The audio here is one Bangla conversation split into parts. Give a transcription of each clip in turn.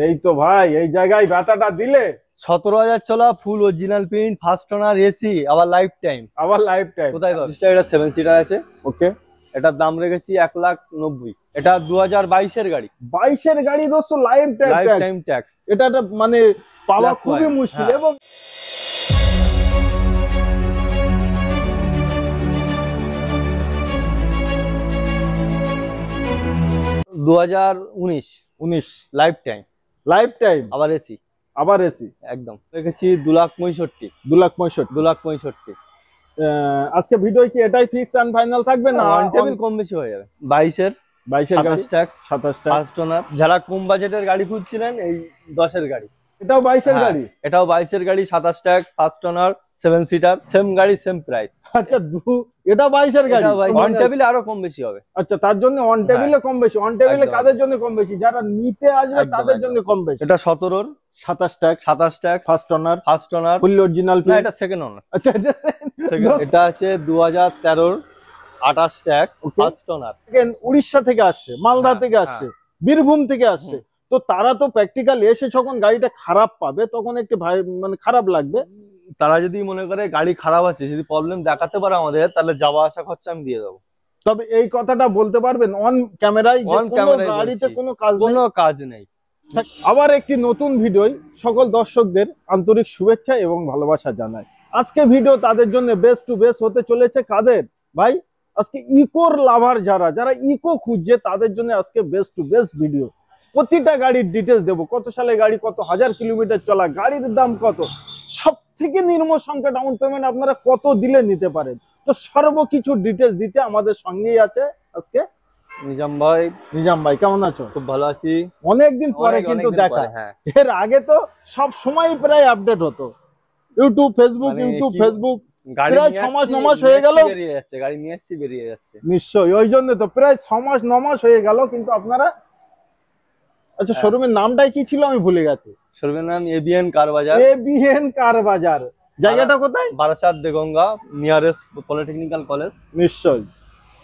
এই তো ভাই, এই জায়গায় ব্যাটাটা দিলে 17,000 চলা, ফুল original print, first owner, AC, আবার লাইফ টাইম। কোথায় পাবে? এটা 7 সিটার আছে। ওকে, এটার দাম রেখেছি 1,90,000। এটা 2022 এর গাড়ি। 22 এর গাড়ি দোস্ত, লাইফ টাইম ট্যাক্স। এটা মানে পাওয়া খুবই মুশকিল। এবং 2019 লাইফ টাইম, আবার এসি একদম রেখেছি 2,65,000। 2,65,000। আজকে ভিডিও কি এটাই ফিক্স এন্ড ফাইনাল থাকবে না অন টেবিল কম বেশি হয়ে যাবে? 22 এর 27 ট্যাক্স, 27 ফার্স্ট ওনার। যারা কম বাজেটের গাড়ি খুঁজছিলেন, এই 10 এর গাড়ি। এটাও 22 এর গাড়ি, এটাও 22 এর গাড়ি, 27 tax, first owner, 7 seater, same গাড়ি সেম প্রাইস। আচ্ছা, এটা 22 এর গাড়ি, অন টেবিলে আরো কম বেশি হবে। আচ্ছা, তার জন্য অন টেবিলে কম বেশি। অন টেবিলে কাদের জন্য কম বেশি? যারা নিতে আসবে তাদের জন্য কম বেশি। এটা 17 এর 27 ট্যাক্স, ফার্স্ট ওনার, ফুল অরিজিনাল। না, এটা সেকেন্ড ওনার। আচ্ছা, এটা আছে 2013 28 ট্যাক্স, ফার্স্ট ওনার। উড়িষ্যা থেকে আসছে, মালদা থেকে আসছে, বীরভূম থেকে আসছে। তো তারা তো প্র্যাকটিক্যাল এসে যখন গাড়িটা খারাপ পাবে তখন একটু মানে খারাপ লাগবে। তারা যদি মনে করে গাড়ি খারাপ আছে, যদি প্রবলেম দেখাতে পারে আমাদের, তাহলে যাওয়া আসা খরচা আমি দিয়ে দেবো। তবে এই কথাটা বলতে পারবেন অন ক্যামেরায়, গাড়িতে কোনো কাজ নেই। আবার একটি নতুন ভিডিও সকল দর্শকদের আন্তরিক শুভেচ্ছা এবং ভালোবাসা জানাই। আজকে ভিডিও তাদের জন্য বেস্ট টু বেস্ট হতে চলেছে। কাদের ভাই? আজকে ইকোর লাভার, যারা ইকো খুঁজছে তাদের জন্য আজকে বেস্ট টু বেস্ট ভিডিও। প্রতিটা গাড়ির ডিটেলস দেবো, কত সালে গাড়ি, কত হাজার কিলোমিটার চলা, গাড়ির দাম কত, সব থেকে নিম্ন সংখ্যা ডাউন পেমেন্ট আপনারা কত দিলে নিতে পারেন। তো সর্বকিছু ডিটেলস দিতে আমাদের সঙ্গেই আছে আজকে নিজাম ভাই। কেমন আছো? খুব ভালো আছি। অনেকদিন পরে কিন্তু দেখা। এর আগে তো সব সময় প্রায় আপডেট হতো, ইউটিউব ফেসবুক প্রায় 6 মাস 9 মাস হয়ে গেল। গাড়ি নিয়ে এসেছি, বেরিয়ে যাচ্ছে। নিশ্চয়ই, ওই জন্য তো প্রায় 6 মাস 9 মাস হয়ে গেল, কিন্তু আপনারা। আচ্ছা, শোরুমের নামটাই কি ছিল? আমি ভুলে গেছি। শোরুমের নাম এবিএন কার বাজার। জায়গাটা কোথায়? Barasat Deganga, nearest polytechnical college. নিশ্চয়ই।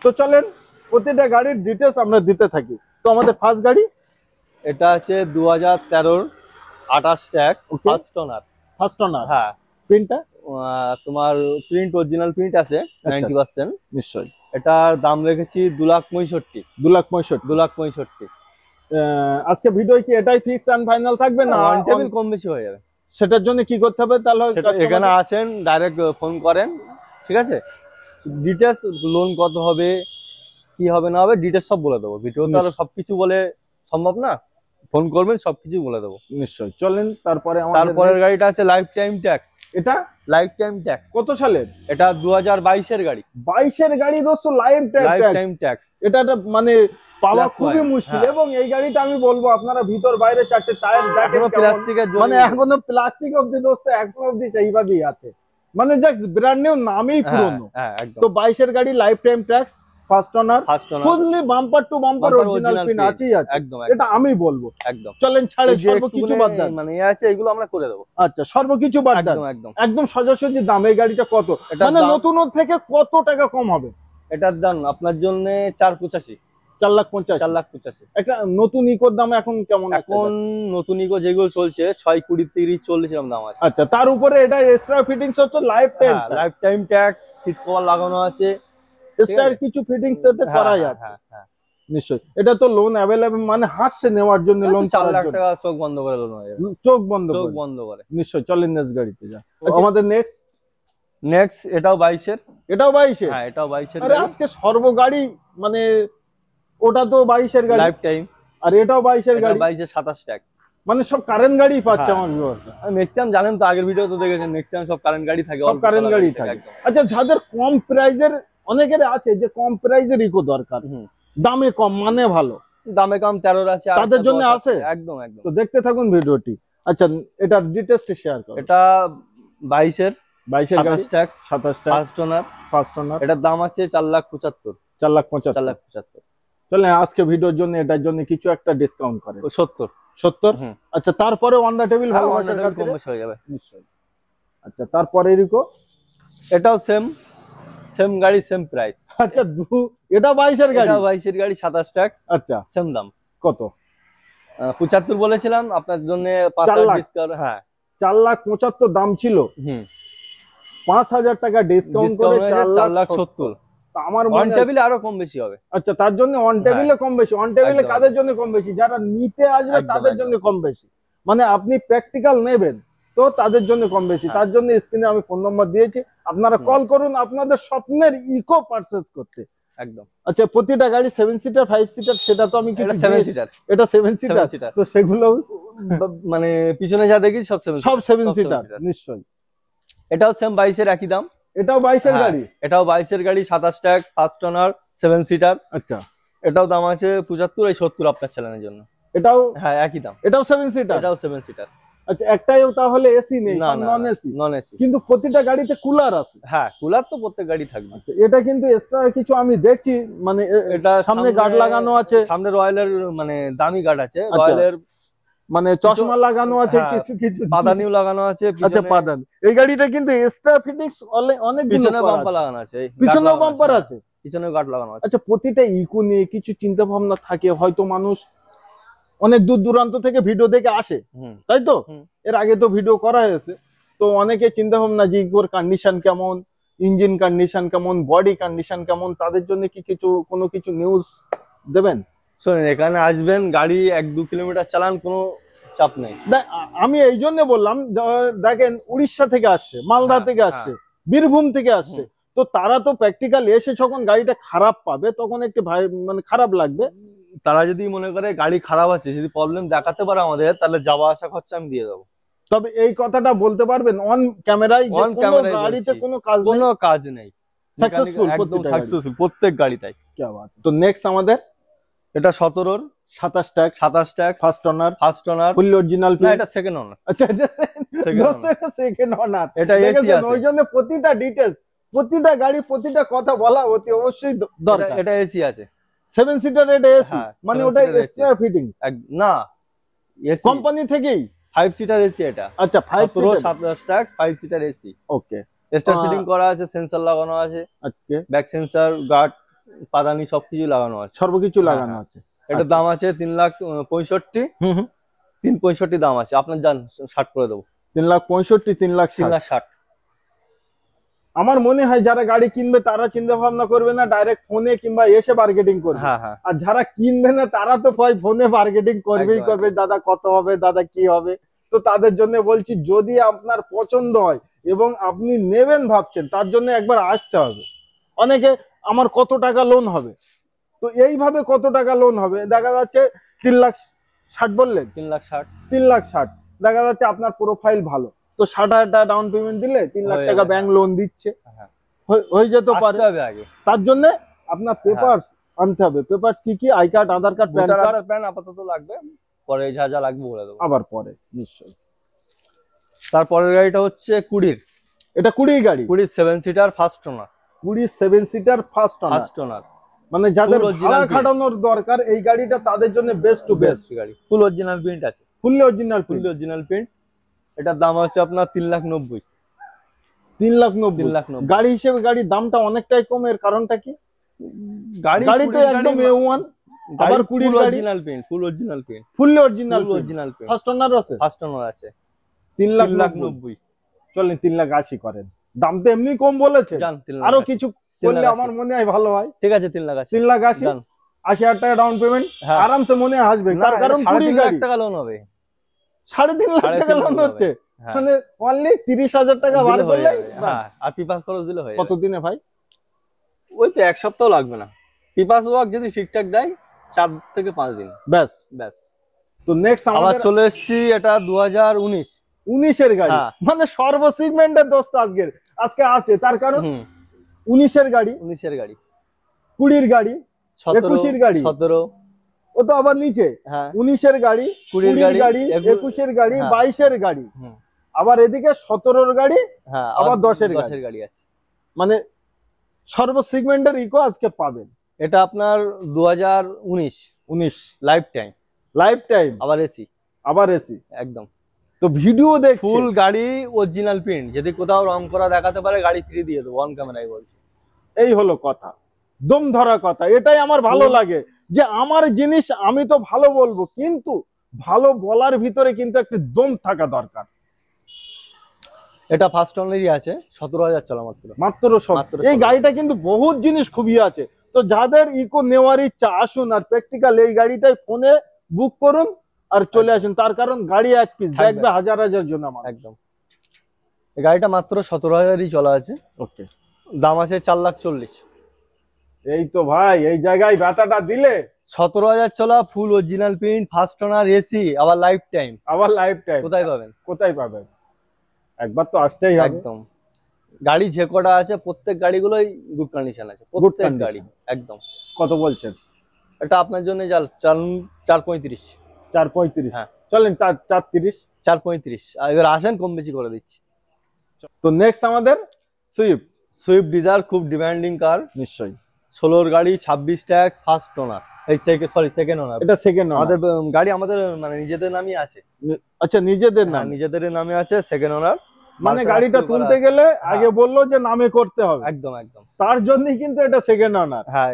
তো চলেন প্রতিটা গাড়ির ডিটেলস আমরা দিতে থাকি। তো আমাদের ফার্স্ট গাড়ি এটা আছে 2013 28 ট্যাক্স, ফার্স্ট ওনার। হ্যাঁ, প্রিন্টটা তোমার প্রিন্ট অরিজিনাল প্রিন্ট আছে 90%। নিশ্চয়ই। এটার দাম রেখেছি 2,65,000। আজকে ভিডিও কি এটাই ফিক্স এন্ড ফাইনাল থাকবে না অন টেবিল কম বেশি হয়ে যাবে? সেটার জন্য কি করতে হবে? তাহলে এখানে আসেন, ডাইরেক্ট ফোন করেন, ঠিক আছে? ডিটেলস, লোন কত হবে, কি হবে না হবে, ডিটেলস সব বলে দেবো। ভিডিও তো আর সবকিছু বলে সম্ভব না, ফোন করবেন সবকিছু বলে দেবো। নিশ্চয়ই, চলেন। তারপরের গাড়িটা আছে লাইফ টাইম ট্যাক্স। এটা লাইফ টাইম ট্যাক্স কত সালের? এটা 2022 এর গাড়ি। 22 এর গাড়ি দোস্ত, লাইফ টাইম ট্যাক্স। এটা মানে পাওয়া খুবই মুশকিল। এবং এই গাড়িটা আমি বলবো আপনারা ভিতর বাইরে চারটে টায়ার দেখেন, প্লাস্টিকের, মানে এখনো প্লাস্টিক অবধি দোস্ত এখনো অবধি সেইভাবেই আছে, মানে জাস্ট ব্র্যান্ড নিউ, নামই পুরনো। তো 22 এর গাড়ি, life time tax, first owner, fully bumper to bumper original pin আছেই আছে। এটা আমি বলবো একদম। চলেন ছাড়ে, সর্বকিছু বাদ দেন, মানে আছে এগুলো আমরা করে দেবো। আচ্ছা, সর্বকিছু বাদ দেন, একদম সোজাসুজি দাম। এই গাড়িটা কত, মানে নতুন থেকে কত টাকা কম হবে? এটার দাম আপনার জন্য 4,85,000। 4,85,000। একটা নতুন ইকোর দাম এখন কেমন? এখন নতুন ইকো যেগুলো চলছে 6,20, 30, 40 এরকম দাম আছে। আচ্ছা, তার উপরে এটা এক্সট্রা ফিটিংস হচ্ছে life time tax, seat cover লাগানো আছে, এক্সট্রা কিছু ফিটিংস সেটা করা যাচ্ছে। নিশ্চয়ই। এটা তো লোন अवेलेबल, মানে হাসছে নেওয়ার জন্য, লোন 4 লাখ টাকা চোখ বন্ধ করে লোন হয়ে যাবে। চোখ বন্ধ করে। নিশ্চয়ই, চলেন নেক্সট গাড়িতে যা। আমাদের নেক্সট এটাও 22 এর। এটাও 22 এর? হ্যাঁ, এটাও 22 এর। আরে আজকে সর্বগাড়ি, মানে ওটা তো 22 এর গাড়ি, লাইফ টাইম। আর এটাও 22 এর গাড়ি, 22 এর 27 ট্যাক্স। মানে সব কারেন্ট গাড়ি পাচ্ছে আমার ভিউয়াররা। ম্যাক্সিমাম জানেন তো, আগের ভিডিও তো দেখেছেন, ম্যাক্সিমাম সব কারেন্ট গাড়ি থাকে, সব কারেন্ট গাড়ি থাকে। আচ্ছা, যাদের কম প্রাইজের, অনেকের আছে যে কম প্রাইজের ইকো দরকার, দামে কম মানে ভালো, দামে কম 13 আছে, তাদের জন্য আছে একদম। তো দেখতে থাকুন ভিডিওটি। আচ্ছা, এটা ডিটেইলসটা শেয়ার করুন। এটা 22 এর গাড়ি, 27 ট্যাক্স, ফার্স্ট ওনার। এটার দাম আছে 4,75,000। 4,75,000। চলে আজকে ভিডিওর জন্য এটার জন্য কিছু একটা ডিসকাউন্ট করে 70। আচ্ছা, তারপরে অন দা টেবিল ভালোবাসার কম বেশি হয়ে যাবে নিশ্চয়ই। আচ্ছা, তারপরে রিকো, এটাও সেম গাড়ি সেম প্রাইস। আচ্ছা, এটা 22 এর গাড়ি, 27 ট্যাক্স। আচ্ছা, সেম দাম। কত? 75 বলেছিলাম আপনার জন্য 5 4 লাখ লাখ। ডিসকাউন্ট। হ্যাঁ 4,75,000 দাম ছিল, 5,000 টাকা ডিসকাউন্ট করে ডিসকাউন্ট 4,70,000। 4,70,000। আমার অন মনে টেবিলে আরো কম বেশি হবে। আচ্ছা, তার জন্য অন টেবিলে কম বেশি। অন টেবিলে একদম, কাদের জন্য কম বেশি? যারা নিতে আসবে একদম, তাদের একদম। জন্য কম বেশি। মানে আপনি প্র্যাকটিক্যাল নেবেন তো তাদের জন্য কম বেশি। হ্যাঁ। তার জন্য স্ক্রিনে আমি ফোন নম্বর দিয়েছি, আপনারা কল করুন আপনাদের স্বপ্নের ইকো পারচেজ করতে। একদম। আচ্ছা, প্রতিটা গাড়ি 7 সিটার 5 সিটার সেটা তো আমি এটা কিছু 7 সিটার। এটা 7 সিটার, সিটার। তো সেগুলো মানে পিছনে যা দেখি সব 7 সব 7 সিটার নিশ্চয়ই। এটাও সেম 22 এর একই দাম। এটাও 22 এর গাড়ি? এটাও 22 এর গাড়ি, 27 ট্যাক্স, ফার্স্ট ওনার, 7 সিটার। আচ্ছা, এটাও দাম আছে 75, এই 70 আপনার চ্যানেলের জন্য। এটাও হ্যাঁ একই দাম। এটাও 7 সিটার? এটাও 7 সিটার। আচ্ছা, একটাইও তাহলে এসি নেই, না সব না নন এসি। নন এসি, কিন্তু প্রতিটা গাড়িতে কুলার আছে। হ্যাঁ কুলার তো প্রত্যেক গাড়ি থাকবে। এটা কিন্তু এক্সট্রা কিছু আমি দেখছি, মানে এটা সামনে গার্ড লাগানো আছে, সামনে রয়্যালের মানে দামি গার্ড আছে, রয়্যালের মানে চশমা লাগানো আছে, হ্যাঁ, কিছু কিছু পাদানিও লাগানো আছে। আচ্ছা, পাদানি। এই গাড়িটা কিন্তু এক্সট্রা ফিটিংস অনেক, পিছনে বাম্পার লাগানো আছে, পিছনেও বাম্পার আছে, পিছনে গার্ড লাগানো আছে। আচ্ছা, প্রতিটা ইকো নিয়ে কিছু চিন্তা ভাবনা থাকে, হয়তো মানুষ অনেক দূর দূরান্ত থেকে ভিডিও দেখে আসে, তাই তো? এর আগে তো ভিডিও করা হয়েছে, তো অনেকে চিন্তা ভাবনা যে ইকোর কন্ডিশন কেমন, ইঞ্জিন কন্ডিশন কেমন, বডি কন্ডিশন কেমন, তাদের জন্য কি কোনো কিছু নিউজ দেবেন? শোনেন, এখানে আসবেন, গাড়ি 1-2 কিলোমিটার চালান, কোনো চাপ নেই। আমি এই জন্য বললাম, দেখেন উড়িষ্যা থেকে আসছে, মালদা থেকে আসছে, বীরভূম থেকে আসছে, তো তারা তো প্র্যাকটিক্যাল এসে যখন গাড়িটা খারাপ পাবে তখন একটু মানে খারাপ লাগবে। তারা যদি মনে করে গাড়ি খারাপ আছে, যদি প্রবলেম দেখাতে পারে আমাদের, তাহলে যাওয়া আসা খরচা আমি দিয়ে দেবো। তবে এই কথাটা বলতে পারবেন অন ক্যামেরায়, গাড়িতে কোনো কাজ নেই, সাকসেসফুল, একদম সাকসেসফুল প্রত্যেক গাড়ি। তাই কি বাত। তো নেক্সট আমাদের এটা 17-র 27 ট্যাক্স, 27 ট্যাক্স, ফার্স্ট ওনার, ফুল অরিজিনাল। না, এটা সেকেন্ড ওনার। আচ্ছা, এটা সেকেন্ড ওনার। এটা এসি আছে, ওই জন্য প্রতিটা ডিটেইলস, প্রতিটা গাড়ি, প্রতিটা কথা বলা অতি অবশ্যই দরকার। এটা এসি আছে, 7 সিটার, এটা এসি, মানে ওটা এক্সট্রা ফিটিং না, এসি কোম্পানি থেকেই। 5 সিটার এসি এটা। আচ্ছা, 5 সিটার 27 ট্যাক্স, 5 সিটার এসি। ওকে, এক্সট্রা ফিটিং করা আছে, সেন্সর লাগানো আছে, আজকে ব্যাক সেন্সর, গার্ড, পাদানি সবকিছু লাগানো আছে, সর্বকিছু লাগানো আছে। এটার দাম আছে 3,65,000। 365 দাম আছে, আপনার জান 60 করে দেবো। 3,65,000, 3,60,000। আমার মনে হয় যারা গাড়ি কিনবে তারা চিন্তা ভাবনা করবে না, ডাইরেক্ট ফোনে কিংবা এসে বার্গেটিং করবে। আর যারা কিনবে না তারা তো ফোনে বার্গেটিং করবেই করবে, দাদা কত হবে, দাদা কি হবে। তো তাদের জন্য বলছি, যদি আপনার পছন্দ হয় এবং আপনি নেবেন ভাবছেন, তার জন্য একবার আসতে হবে। অনেকে আমার কত টাকা লোন হবে, তো এইভাবে কত টাকা লোন হবে, দেখা যাচ্ছে 3,60,000 বললেন, 3,60,000 দেখা যাচ্ছে আপনার প্রোফাইল ভালো, তো 60,000 টাকা ডাউন পেমেন্ট দিলে 3 লাখ টাকা ব্যাংক লোন দিচ্ছে, হয়ে যেতে পারে। তার জন্য আপনার পেপারস আনতে হবে। পেপারস কি কি? I card, Aadhaar card, pan আপাতত লাগবে, পরে যা যা লাগবে বলে দেবো, আবার পরে নিশ্চয়ই। তারপরের গাড়িটা হচ্ছে 20-র, এটা 20 গাড়ি, 20 7 seater first owner, 20 7 seater first owner, মানে যাদের ভাড়া খাটানোর দরকার এই গাড়িটা, তাদের জন্য বেস্ট টু বেস্ট গাড়ি। ফুল অরিজিনাল প্রিন্ট আছে, ফুললি অরিজিনাল প্রিন্ট। এটার দাম হচ্ছে আপনার 3,90,000। 3,90,000 গাড়ি হিসেবে গাড়ির দামটা অনেকটাই কম, এর কারণটা কি? গাড়ি তো একদম A1, আবার 20 অরিজিনাল প্রিন্ট, ফুল original print, fully original print. First owner আছে, 3,90,000। চলেন 3,80,000 করেন, দাম তো এমনি কম বলেছে, আরো কিছু করলে আমার মনে হয় ভালো হয়। ঠিক আছে, 3,80,000, 80,000 টাকা ডাউন পেমেন্ট, আরামসে মনে আসবে। তার কারণ 3.5 লাখ টাকা লোন হবে, 3.5 লাখ টাকা লোন হচ্ছে, মানে অনলি 30,000 টাকা বার করলে, আর পিপাস খরচ দিলে হয়। কতদিনে ভাই? ওই তো 1 সপ্তাহ লাগবে না, পিপাস ওয়ার্ক যদি ঠিকঠাক দেয় 4 থেকে 5 দিন, ব্যাস। তো নেক্সট আবার চলে এসেছি, এটা 2019 এর গাড়ি, মানে সর্ব সেগমেন্টের দোস্ত আজকে আছে। তার কারণ 19 এর গাড়ি, 20 এর গাড়ি, 21 এর গাড়ি, 17, ও তো আবার নিচে, 19 এর গাড়ি, 20 এর গাড়ি, 21 এর গাড়ি, 22 এর গাড়ি, আবার এদিকে 17 এর গাড়ি, আবার 10 এর গাড়ি আছে। মানে সর্ব সেগমেন্টের ইকো আজকে পাবেন। এটা আপনার 2019 লাইফ টাইম, আবার এসি একদম। তো ভিডিও দেখ, ফুল গাড়ি অরিজিনাল প্রিন্ট, যদি কোথাও রং করা দেখাতে পারে গাড়ি ফ্রি দিয়ে দেবো, অন ক্যামেরায় বলছি। এই হলো কথা, দম ধরা কথা। এটাই আমার ভালো লাগে, যে আমার জিনিস আমি তো ভালো বলবো, কিন্তু ভালো বলার ভিতরে কিন্তু একটু দম থাকা দরকার। এটা ফার্স্ট ওনারই আছে, 17,000 চলা মাত্র। মাত্র এই গাড়িটা কিন্তু বহুত জিনিস খুবই আছে। তো যাদের ইকো নেওয়ার ইচ্ছা আসুন, আর প্র্যাকটিক্যাল এই গাড়িটাই ফোনে বুক করুন আর চলে আসুন। তার কারণ গাড়ি এক পিস দেখবে হাজার হাজার জন আমার। একদম এই গাড়িটা মাত্র 17,000ই চলা আছে। ওকে, দাম আছে 4,40,000। এই তো ভাই এই জায়গায় ব্যাটাটা দিলে। 17,000 চলা, ফুল original print, first owner, AC, আবার লাইফ টাইম। কোথায় পাবেন? কোথায় পাবেন? একবার তো আসতেই হবে। একদম গাড়ি যে কটা আছে প্রত্যেক গাড়িগুলোই গুড কন্ডিশন আছে, প্রত্যেক গাড়ি একদম। কত বলছেন? এটা আপনার জন্য 4.35। 4.35? হ্যাঁ চলেন 4.30। 4.35 এবার আসেন, কম বেশি করে দিচ্ছি। তো নেক্সট আমাদের সুইফট ডিজায়ার, খুব ডিমান্ডিং কার। নিশ্চয়ই 16 গাড়ি, 26 ট্যাক্স, ফার্স্ট ওনার, এই সেকেন্ড ওনার। এটা সেকেন্ড আমাদের গাড়ি আমাদের মানে নিজেদের নামই আছে। আচ্ছা, নিজেদের নাম? নিজেদের নামে আছে, সেকেন্ড ওনার। মানে গাড়িটা তুলতে গেলে আগে বললো যে নামে করতে হবে। একদম একদম, তার জন্যই কিন্তু এটা সেকেন্ড ওনার। হ্যাঁ,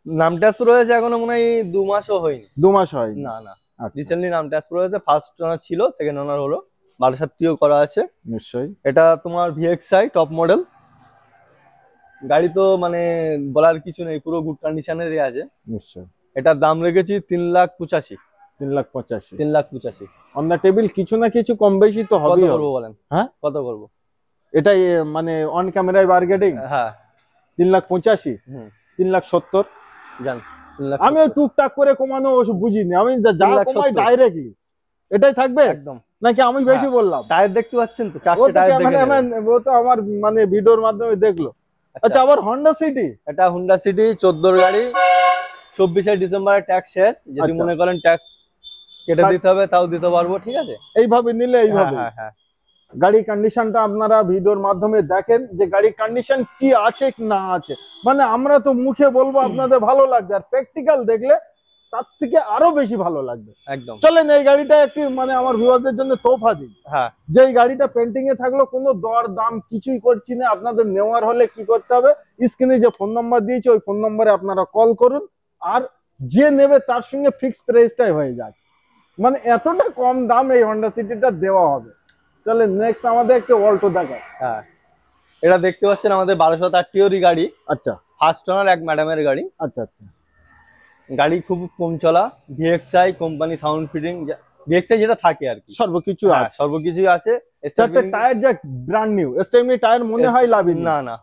নাম ট্রান্সফার হয়েছে এখনো মনে হয় 2 মাসও হয়নি। 2 মাস হয় না না, রিসেন্টলি নাম ট্রান্সফার হয়েছে। ফার্স্ট ওনার ছিল, সেকেন্ড ওনার হলো। 12,000 করা আছে। নিশ্চয়ই এটা তোমার VXI টপ মডেল গাড়ি, তো মানে বলার কিছু নেই, পুরো গুড কন্ডিশনেরই আছে। নিশ্চয়ই এটার দাম রেখেছি 3,85,000। 3,85,000 3,85,000 অন দ্য টেবিল। কিছু না কিছু কম বেশি তো হবে। কত করবো বলেন? হ্যাঁ, কত করবো? এটাই মানে অন ক্যামেরায় বার্গেটিং। হ্যাঁ, 3,85,000, 3,70,000 জান। আমি টুকটাক করে কমানো বুঝিনি, আমি যা কমাই ডাইরেক্টলি এটাই থাকবে একদম। নাকি আমি বেশি বললাম? টায়ার দেখতে পাচ্ছেন তো, ও 4টে তো টায়ার দেখে ক্যামেরাম্যান, ও তো আমার মানে ভিডিওর মাধ্যমে দেখলো। আচ্ছা, আবার হোন্ডা সিটি। এটা হোন্ডা সিটি 14 গাড়ি, 24 ডিসেম্বরে ট্যাক্স শেষ। যদি মনে করেন ট্যাক্স কেটে দিতে হবে তাও দিতে পারবো, ঠিক আছে? এইভাবে নিলে এইভাবে। হ্যাঁ হ্যাঁ, গাড়ির কন্ডিশনটা আপনারা ভিডিওর মাধ্যমে দেখেন যে গাড়ির কন্ডিশন কি আছে কি না আছে। মানে আমরা তো মুখে বলবো আপনাদের ভালো লাগবে, আর প্র্যাকটিক্যাল দেখলে তার থেকে আরো বেশি ভালো লাগবে। একদম। চলেন এই গাড়িটা একটি মানে আমার ভিউয়ারদের জন্য তোফা দিই। হ্যাঁ, যে এই গাড়িটা পেন্টিং এ থাকলো, কোনো দর দাম কিছুই করছি না। আপনাদের নেওয়ার হলে কি করতে হবে, স্ক্রিনে যে ফোন নাম্বার দিয়েছে ওই ফোন নম্বরে আপনারা কল করুন, আর যে নেবে তার সঙ্গে ফিক্সড প্রাইসটাই হয়ে যায়। মানে এতটা কম দাম এই হোন্ডা সিটিটা দেওয়া হবে। চলে নেক্সট আমাদের একটা অল্টো দেখায়। হ্যাঁ, এটা দেখতে পাচ্ছেন আমাদের 1260 গাড়ি। আচ্ছা, ফার্স্ট ওনার, এক ম্যাডামের গাড়ি। আচ্ছা আচ্ছা, গাড়ি খুব কম চলা। VXI company sound fitting, VXI যেটা থাকে আর কি, সর্বকিছু আছে। সর্বকিছুই আছে। চারটে tyre Jack brand new. Stepney tyre মনে হয় লাভি না না,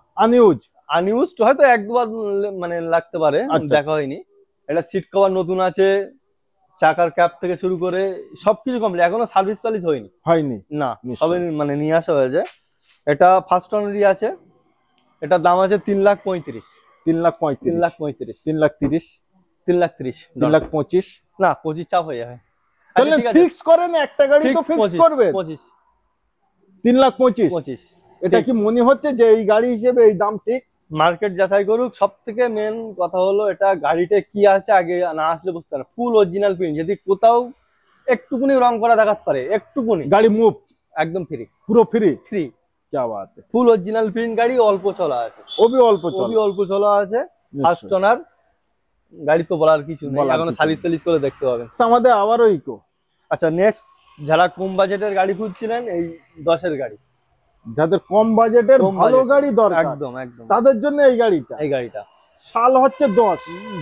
আনইউজড হয়তো 1-2 বার মানে লাগতে পারে, দেখা হয়নি। এটা সিট কভার নতুন আছে, চাকার ক্যাপ থেকে শুরু করে সবকিছু কমপ্লিট। এখনো সার্ভিস পালিশ হয়নি না, সবে মানে নিয়ে আসা হয়েছে। এটা ফার্স্ট ওনারই আছে। এটার দাম আছে 3,35,000। 3,35,000, 3,30,000, 3,30,000, না 25 চাপ হয়ে যাবে। চলেন ফিক্স করেন, একটা গাড়ি তো ফিক্স করবেন। 3,25,000। এটা কি মনে হচ্ছে যে এই গাড়ি হিসেবে এই দাম ঠিক? মার্কেট যাচাই করুক। সব থেকে মেন কথা হলো এটা গাড়িতে কি আছে আগে না আসলে বুঝতে পারে। ফুল অরিজিনাল প্রিন্ট, যদি কোথাও একটুকুনি রং করা দেখাতে পারে, একটুকুনি, গাড়ি মুভ একদম ফ্রি, পুরো ফ্রি। क्या बात है। ফুল অরিজিনাল প্রিন্ট গাড়ি, অল্প চলা আছে। অল্প চলা আছে, ফার্স্ট ওনার গাড়ি, তো বলার কিছু নেই। এখন সার্ভিস করে দেখতে হবে। আমাদের আবারও ইকো। আচ্ছা, নেক্সট যারা কম বাজেটের গাড়ি খুঁজছিলেন, এই 10-এর গাড়ি, যাদের কম বাজেটের ভালো গাড়ি দরকার, একদম একদম তাদের জন্য এই গাড়িটা সাল হচ্ছে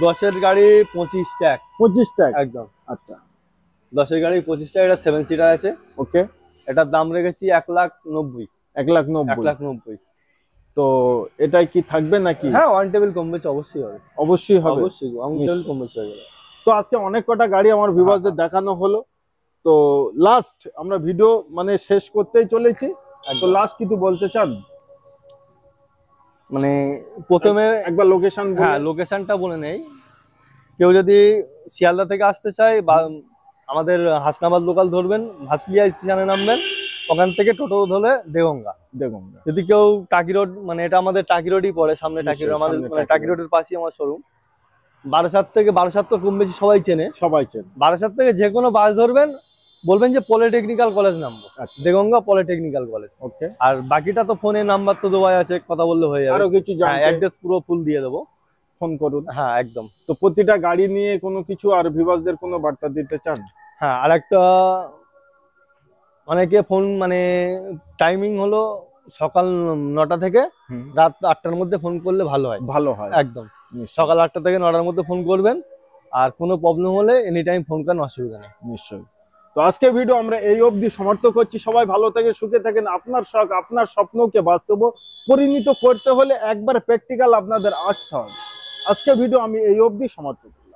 10-এর গাড়ি 25 ট্যাক্স। একদম। আচ্ছা, 10-এর গাড়ি 25 টাকা। এটা 7 সিটার আছে। ওকে, এটার দাম রেখেছি 1,90,000। 1,90,000। তো এটাই কি থাকবে নাকি? হ্যাঁ, ওয়ান টেবিল কম বেশি অবশ্যই হবে। অবশ্যই হবে, ওয়ান টেবিল কম বেশি হয়ে যাবে। তো আজকে অনেক কটা গাড়ি আমার ভিউয়ারদের দেখানো হলো। তো লাস্ট আমরা ভিডিও মানে শেষ করতেই চলেছি। তো লাস্ট কিছু বলতে চান? মানে প্রথমে একবার লোকেশন। হ্যাঁ, লোকেশনটা বলে নেই। কেউ যদি শিয়ালদা থেকে আসতে চায় বা আমাদের হাসনাবাদ লোকাল ধরবেন, ভাসলিয়া স্টেশনে নামবেন, ওখান থেকে টোটো ধরে দেগঙ্গা। যদি কেউ টাকি রোড, মানে এটা আমাদের টাকি রোডই পড়ে, সামনে টাকি রোড, আমাদের মানে টাকি রোডের পাশেই আমার শোরুম। 12,000 তো কম বেশি সবাই চেনে। 12,000 থেকে যে কোনো বাস ধরবেন, বলবেন যে পলিটেকনিক্যাল কলেজ নামবো, দেগঙ্গা পলিটেকনিক্যাল কলেজ। ওকে, আর বাকিটা তো ফোনে নাম্বার তো দেওয়া আছে, কথা বললে হয়ে যাবে। আরো কিছু অ্যাড্রেস পুরো ফুল দিয়ে দেবো, ফোন করুন। হ্যাঁ একদম। তো প্রতিটা গাড়ি নিয়ে কোনো কিছু আর ভিউয়ারদের কোনো বার্তা দিতে চান? হ্যাঁ, আর একটা অনেকে ফোন মানে টাইমিং হলো সকাল 9টা থেকে রাত 8টার মধ্যে ফোন করলে ভালো হয়। ভালো হয় একদম সকাল 8টা থেকে 9টার মধ্যে ফোন করবেন, আর কোনো প্রবলেম হলে এনি টাইম ফোন করেন, অসুবিধা নেই। নিশ্চয়ই। তো আজকে ভিডিও আমরা এই অবধি সমাপ্ত করছি। সবাই ভালো থেকে সুখে থাকেন। আপনার শখ আপনার স্বপ্নকে বাস্তব পরিণত করতে হলে একবার প্র্যাকটিক্যাল আপনাদের আসতে হবে। আজকে ভিডিও আমি এই অবধি সমাপ্ত করছি।